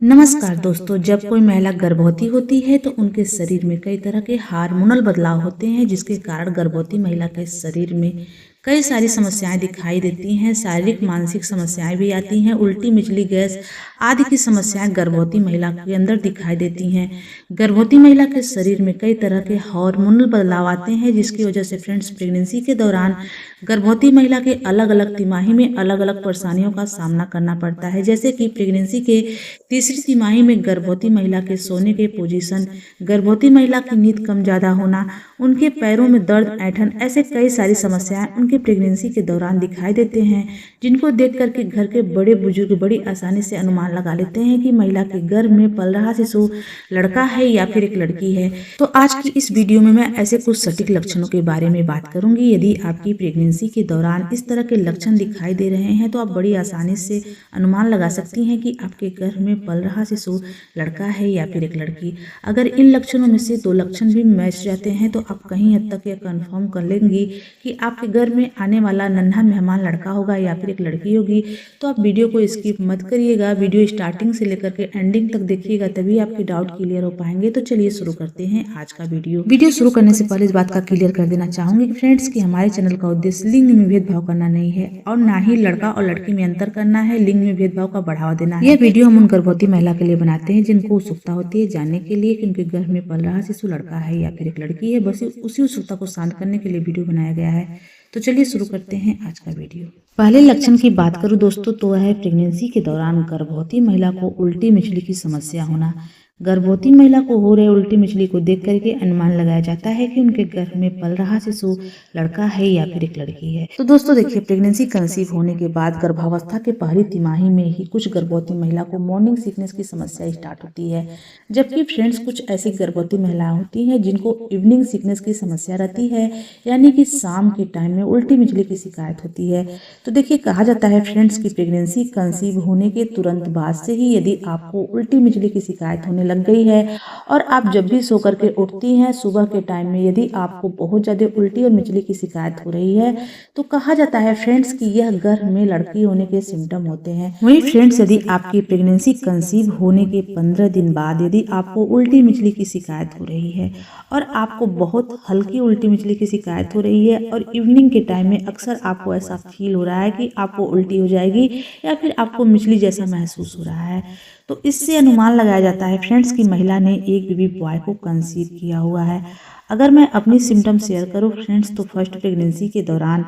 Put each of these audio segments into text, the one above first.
नमस्कार दोस्तों। जब कोई महिला गर्भवती होती है तो उनके शरीर में कई तरह के हार्मोनल बदलाव होते हैं, जिसके कारण गर्भवती महिला के शरीर में कई सारी समस्याएं दिखाई देती हैं। शारीरिक मानसिक समस्याएं भी आती हैं। उल्टी मिचली गैस आदि की समस्याएं गर्भवती महिला के अंदर दिखाई देती हैं। गर्भवती महिला के शरीर में कई तरह के हार्मोनल बदलाव आते हैं, जिसकी वजह से फ्रेंड्स प्रेगनेंसी के दौरान गर्भवती महिला के अलग अलग तिमाही में अलग अलग परेशानियों का सामना करना पड़ता है। जैसे कि प्रेगनेंसी के तीसरी तिमाही में गर्भवती महिला के सोने के पोजीशन, गर्भवती महिला की नींद कम ज़्यादा होना, उनके पैरों में दर्द, ऐंठन, ऐसे कई सारी समस्याएं उनके प्रेगनेंसी के दौरान दिखाई देते हैं, जिनको देख करके घर के बड़े बुजुर्ग बड़ी आसानी से अनुमान लगा लेते हैं कि महिला के गर्भ में पल रहा शिशु लड़का है या फिर एक लड़की है। तो आज की इस वीडियो में मैं ऐसे कुछ सटीक लक्षणों के बारे में बात करूंगी। यदि आपकी प्रेगनेंसी के दौरान इस तरह के लक्षण दिखाई दे रहे हैं तो आप बड़ी आसानी से अनुमान लगा सकती हैं कि आपके गर्भ में पल रहा शिशु लड़का है या फिर एक लड़की। अगर इन लक्षणों में से दो लक्षण भी मैच जाते हैं तो आप कहीं हद तक यह कंफर्म कर लेंगी कि आपके घर में आने वाला नन्हा मेहमान लड़का होगा या फिर एक लड़की होगी। तो आप वीडियो को स्किप मत करिएगा, वीडियो स्टार्टिंग से लेकर के एंडिंग तक देखिएगा, तभी आपके डाउट क्लियर हो पाएंगे। तो चलिए शुरू करते हैं आज का वीडियो शुरू करने से पहले इस बात का क्लियर कर देना चाहूंगी कि फ्रेंड्स कि हमारे चैनल का उद्देश्य लिंग में भेदभाव करना नहीं है और ना ही लड़का और लड़की में अंतर करना है, लिंग में भेदभाव का बढ़ावा देना है। यह वीडियो हम उन गर्भवती महिला के लिए बनाते हैं जिनको उत्सुकता होती है जानने के लिए कि उनके गर्भ में पल रहा शिशु लड़का है या फिर एक लड़की है। बस उसी उत्सुकता को शांत करने के लिए वीडियो बनाया गया है। तो चलिए शुरू करते हैं आज का वीडियो। पहले लक्षण की बात करूं दोस्तों तो वह है प्रेगनेंसी के दौरान गर्भवती महिला को उल्टी मिचली की समस्या होना। गर्भवती महिला को हो रहे उल्टी मिचली को देख करके अनुमान लगाया जाता है कि उनके गर्भ में पल रहा शिशु लड़का है या फिर एक लड़की है। तो दोस्तों देखिए, प्रेगनेंसी कंसीव होने के बाद गर्भावस्था के पहली तिमाही में ही कुछ गर्भवती महिला को मॉर्निंग सिकनेस की समस्या स्टार्ट होती है, जबकि फ्रेंड्स कुछ ऐसी गर्भवती महिलाएं होती हैं जिनको इवनिंग सिकनेस की समस्या रहती है, यानी कि शाम के टाइम में उल्टी मिचली की शिकायत होती है। तो देखिए, कहा जाता है फ्रेंड्स की प्रेगनेंसी कंसीव होने के तुरंत बाद से ही यदि आपको उल्टी मिचली की शिकायत होने लग गई है और आप जब भी सो करके उठती हैं सुबह के टाइम में यदि आपको बहुत ज्यादा उल्टी और मिचली की शिकायत हो रही है तो कहा जाता है फ्रेंड्स कि यह गर्भ में लड़की होने के सिम्टम होते हैं। वहीं फ्रेंड्स, यदि आपकी प्रेगनेंसी कंसीव होने के 15 दिन बाद यदि आपको उल्टी मिचली की शिकायत हो रही है और आपको बहुत हल्की उल्टी मिचली की शिकायत हो रही है और इवनिंग के टाइम में अक्सर आपको ऐसा फील हो रहा है कि आपको उल्टी हो जाएगी या फिर आपको मिचली जैसा महसूस हो रहा है, तो इससे अनुमान लगाया जाता है फ्रेंड्स की महिला ने एक बेबी बॉय को कंसीव किया हुआ है। अगर मैं अपनी सिम्टम शेयर करूं फ्रेंड्स तो फर्स्ट प्रेगनेंसी के दौरान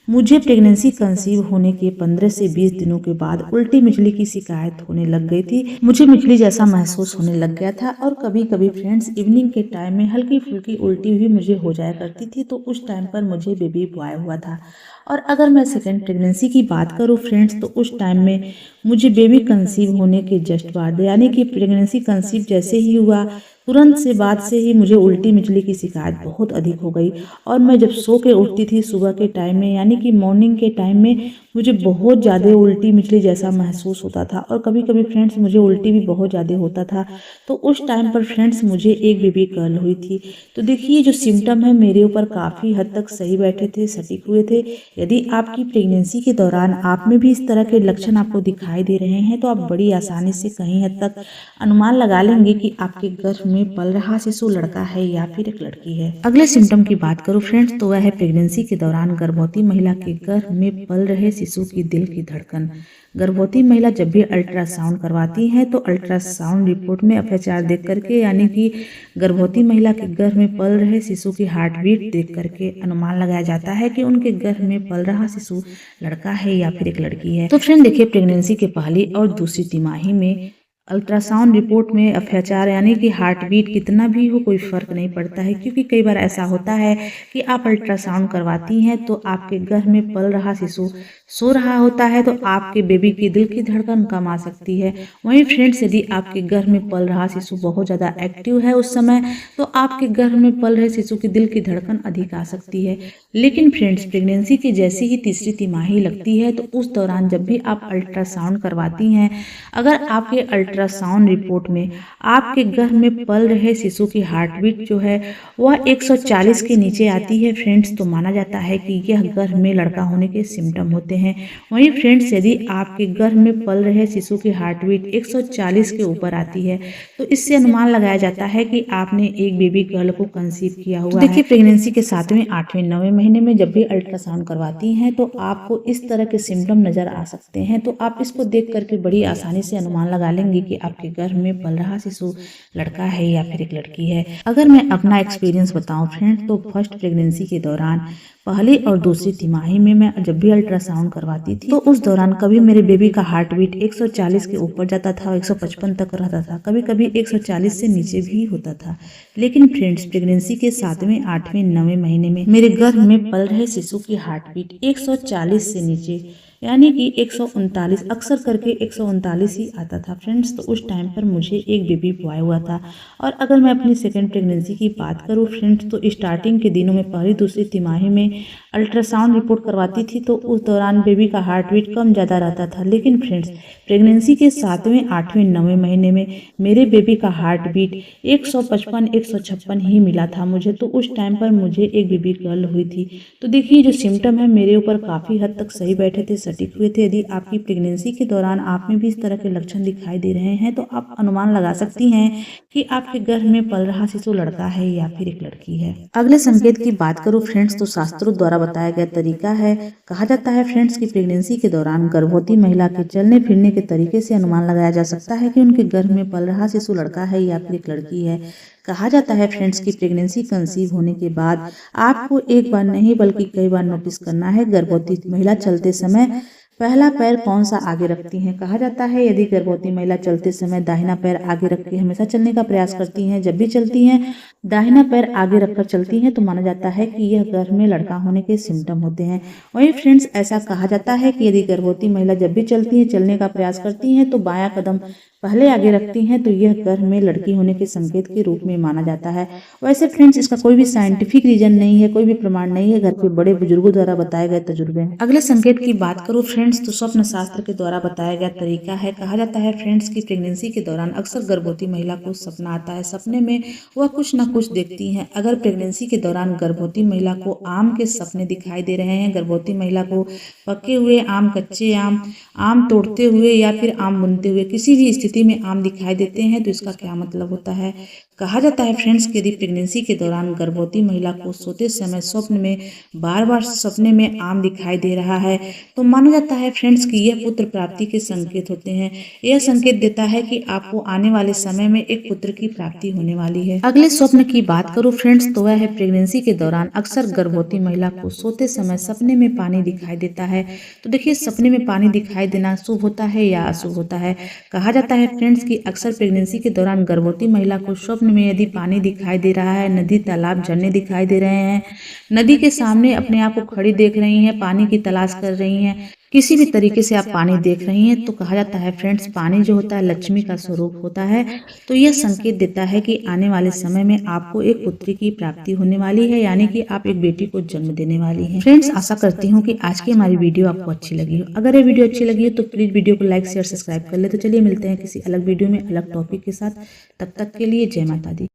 मुझे प्रेगनेंसी कंसीव होने के 15 से 20 दिनों के बाद उल्टी मिचली की शिकायत होने लग गई थी। मुझे मिचली जैसा महसूस होने लग गया था और कभी कभी फ्रेंड्स इवनिंग के टाइम में हल्की फुल्की उल्टी भी मुझे हो जाया करती थी, तो उस टाइम पर मुझे बेबी बॉय हुआ था। और अगर मैं सेकेंड प्रेगनेंसी की बात करूं फ्रेंड्स तो उस टाइम में मुझे बेबी कंसीव होने के जस्ट बाद, यानी कि प्रेगनेंसी कंसीव जैसे ही हुआ तुरंत से बाद से ही मुझे उल्टी मिचली की शिकायत बहुत अधिक हो गई और मैं जब सो के उठती थी सुबह के टाइम में, यानी कि मॉर्निंग के टाइम में, मुझे बहुत ज़्यादा उल्टी मिचली जैसा महसूस होता था और कभी कभी फ्रेंड्स मुझे उल्टी भी बहुत ज़्यादा होता था। तो उस टाइम पर फ्रेंड्स मुझे एक बेबी गर्ल हुई थी। तो देखिए, जो सिम्टम है मेरे ऊपर काफ़ी हद तक सही बैठे थे, सटीक हुए थे। यदि आपकी प्रेगनेंसी के दौरान आप में भी इस तरह के लक्षण आपको दिखाई दे रहे हैं तो आप बड़ी आसानी से कहीं हद तक अनुमान लगा लेंगे कि आपके गर्भ में पल रहा शिशु लड़का है या फिर एक लड़की है। अगले सिम्टम की बात करूं फ्रेंड्स तो वह है प्रेगनेंसी के दौरान गर्भवती महिला के गर्भ में पल रहे शिशु की दिल की धड़कन। गर्भवती महिला जब भी अल्ट्रासाउंड करवाती है तो अल्ट्रासाउंड रिपोर्ट में FHR देख करके, यानी कि गर्भवती महिला के गर्भ में पल रहे शिशु की हार्ट बीट देख करके अनुमान लगाया जाता है कि उनके गर्भ में पल रहा शिशु लड़का है या फिर एक लड़की है। तो फ्रेंड देखिए, प्रेगनेंसी के पहली और दूसरी तिमाही में अल्ट्रासाउंड रिपोर्ट में FHR यानी कि हार्ट बीट कितना भी हो कोई फर्क नहीं पड़ता है, क्योंकि कई बार ऐसा होता है कि आप अल्ट्रासाउंड करवाती हैं तो आपके गर्भ में पल रहा शिशु सो रहा होता है तो आपके बेबी की दिल की धड़कन कम आ सकती है। वहीं फ्रेंड्स, यदि आपके गर्भ में पल रहा शिशु बहुत ज़्यादा एक्टिव है उस समय तो आपके गर्भ में पल रहे शिशु की दिल की धड़कन अधिक आ सकती है। लेकिन फ्रेंड्स, प्रेगनेंसी की जैसे ही तीसरी तिमाही लगती है तो उस दौरान जब भी आप अल्ट्रासाउंड करवाती हैं, अगर आपके अल्ट्रासाउंड रिपोर्ट में आपके गर्भ में पल रहे शिशु की हार्ट बीट जो है वह 140 के नीचे आती है फ्रेंड्स, तो माना जाता है कि यह गर्भ में लड़का होने के सिम्टम होते हैं। वहीं फ्रेंड्स, यदि आपके गर्भ में पल रहे शिशु की हार्ट बीट 140 के ऊपर आती है तो इससे अनुमान लगाया जाता है कि आपने एक बेबी गर्ल को कंसीव किया हुआ है। देखिए, प्रेगनेंसी के 7वें, 8वें, 9वें महीने में जब भी अल्ट्रासाउंड करवाती हैं तो आपको इस तरह के सिम्टम नजर आ सकते हैं, तो आप इसको देख करके बड़ी आसानी से अनुमान लगा लेंगे कि आपके गर्भ में पल रहा शिशु लड़का है या फिर एक लड़की है। अगर मैं अपना एक्सपीरियंस बताऊं फ्रेंड्स, तो फर्स्ट प्रेगनेंसी के दौरान पहली और दूसरी तिमाही में मैं जब भी अल्ट्रासाउंड करवाती थी तो उस दौरान कभी मेरे बेबी का हार्ट बीट 140 के ऊपर जाता था और 155 तक रहता था, कभी कभी 140 से नीचे भी होता था। लेकिन फ्रेंड्स, प्रेगनेंसी के 7वें, 8वें, 9वें महीने में मेरे गर्भ में पल रहे शिशु की हार्ट बीट 140 से नीचे यानी कि 139, अक्सर करके 139 ही आता था फ्रेंड्स। तो उस टाइम पर मुझे एक बेबी बॉय हुआ था। और अगर मैं अपनी सेकेंड प्रेगनेंसी की बात करूं फ्रेंड्स, तो स्टार्टिंग के दिनों में पहली दूसरी तिमाही में अल्ट्रासाउंड रिपोर्ट करवाती थी तो उस दौरान बेबी का हार्ट बीट कम ज़्यादा रहता था। लेकिन फ्रेंड्स, प्रेगनेंसी के 7वें, 8वें, 9वें महीने में मेरे बेबी का हार्ट बीट 155, 156 ही मिला था मुझे। तो उस टाइम पर मुझे एक बेबी गर्ल हुई थी। तो देखिए, जो सिम्टम है मेरे ऊपर काफ़ी हद तक सही बैठे थे, सटीक हुए थे। यदि आपकी प्रेगनेंसी के दौरान आप में भी इस तरह के लक्षण दिखाई दे रहे हैं तो आप अनुमान लगा सकती हैं कि आपके गर्भ में पल रहा शिशु लड़का है या फिर एक लड़की है। अगले संकेत की बात करूं फ्रेंड्स, तो शास्त्रों द्वारा बताया गया तरीका है। कहा जाता है फ्रेंड्स कि प्रेगनेंसी के दौरान गर्भवती महिला के चलने फिरने के तरीके से अनुमान लगाया जा सकता है कि उनके गर्भ में पल रहा शिशु लड़का है या फिर एक लड़की है। कहा जाता है फ्रेंड्स कि प्रेगनेंसी कंसीव होने के बाद आपको एक बार नहीं बल्कि कई बार नोटिस करना है गर्भवती महिला चलते समय पहला पैर कौन सा आगे रखती हैं। कहा जाता है यदि गर्भवती महिला चलते समय दाहिना पैर आगे रख के हमेशा चलने का प्रयास करती हैं, जब भी चलती हैं दाहिना पैर आगे रखकर चलती हैं, तो माना जाता है कि यह गर्भ में लड़का होने के सिम्टम होते हैं। वहीं फ्रेंड्स, ऐसा कहा जाता है कि यदि गर्भवती महिला जब भी चलती है, चलने का प्रयास करती हैं तो बायां कदम पहले आगे रखती हैं तो यह गर्भ में लड़की होने के संकेत के रूप में माना जाता है। वैसे फ्रेंड्स, इसका कोई भी साइंटिफिक रीजन नहीं है, कोई भी प्रमाण नहीं है, घर के बड़े बुजुर्गों द्वारा बताए गए तजुर्बे हैं। अगले संकेत की बात करूं फ्रेंड्स, तो स्वप्न शास्त्र के द्वारा बताया गया तरीका है। कहा जाता है फ्रेंड्स कि प्रेगनेंसी के दौरान अक्सर गर्भवती महिला को सपना आता है, सपने में वह कुछ न कुछ देखती हैं। अगर प्रेगनेंसी के दौरान गर्भवती महिला को आम के सपने दिखाई दे रहे हैं, गर्भवती महिला को पके हुए आम, कच्चे आम, आम तोड़ते हुए या फिर आम बुनते हुए किसी भी स्थिति में आम दिखाई देते हैं, तो इसका क्या मतलब होता है। कहा जाता है फ्रेंड्स कि यदि प्रेगनेंसी के दौरान गर्भवती महिला को सोते समय स्वप्न में बार बार सपने में आम दिखाई दे रहा है तो माना जाता है फ्रेंड्स कि यह पुत्र प्राप्ति के संकेत होते हैं। यह संकेत देता है कि आपको आने वाले समय में एक पुत्र की प्राप्ति होने वाली है। अगले स्वप्न की बात करूं फ्रेंड्स, तो वह है प्रेगनेंसी के दौरान अक्सर गर्भवती महिला को सोते समय सपने में पानी दिखाई देता है। तो देखिए, सपने में पानी दिखाई देना शुभ होता है या अशुभ होता है। कहा जाता है फ्रेंड्स कि अक्सर प्रेगनेंसी के दौरान गर्भवती महिला को स्वप्न में यदि पानी दिखाई दे रहा है, नदी, तालाब, झरने दिखाई दे रहे हैं, नदी के सामने अपने आप को खड़ी देख रही हैं, पानी की तलाश कर रही हैं, किसी भी तरीके से आप पानी देख रही हैं, तो कहा जाता है फ्रेंड्स पानी जो होता है लक्ष्मी का स्वरूप होता है। तो यह संकेत देता है कि आने वाले समय में आपको एक पुत्री की प्राप्ति होने वाली है, यानी कि आप एक बेटी को जन्म देने वाली हैं। फ्रेंड्स, आशा करती हूँ कि आज की हमारी वीडियो आपको अच्छी लगी हो। अगर ये वीडियो अच्छी लगी हो तो प्लीज वीडियो को लाइक, शेयर, सब्सक्राइब कर ले। तो चलिए मिलते हैं किसी अलग वीडियो में अलग टॉपिक के साथ। तब तक के लिए जय माता दी।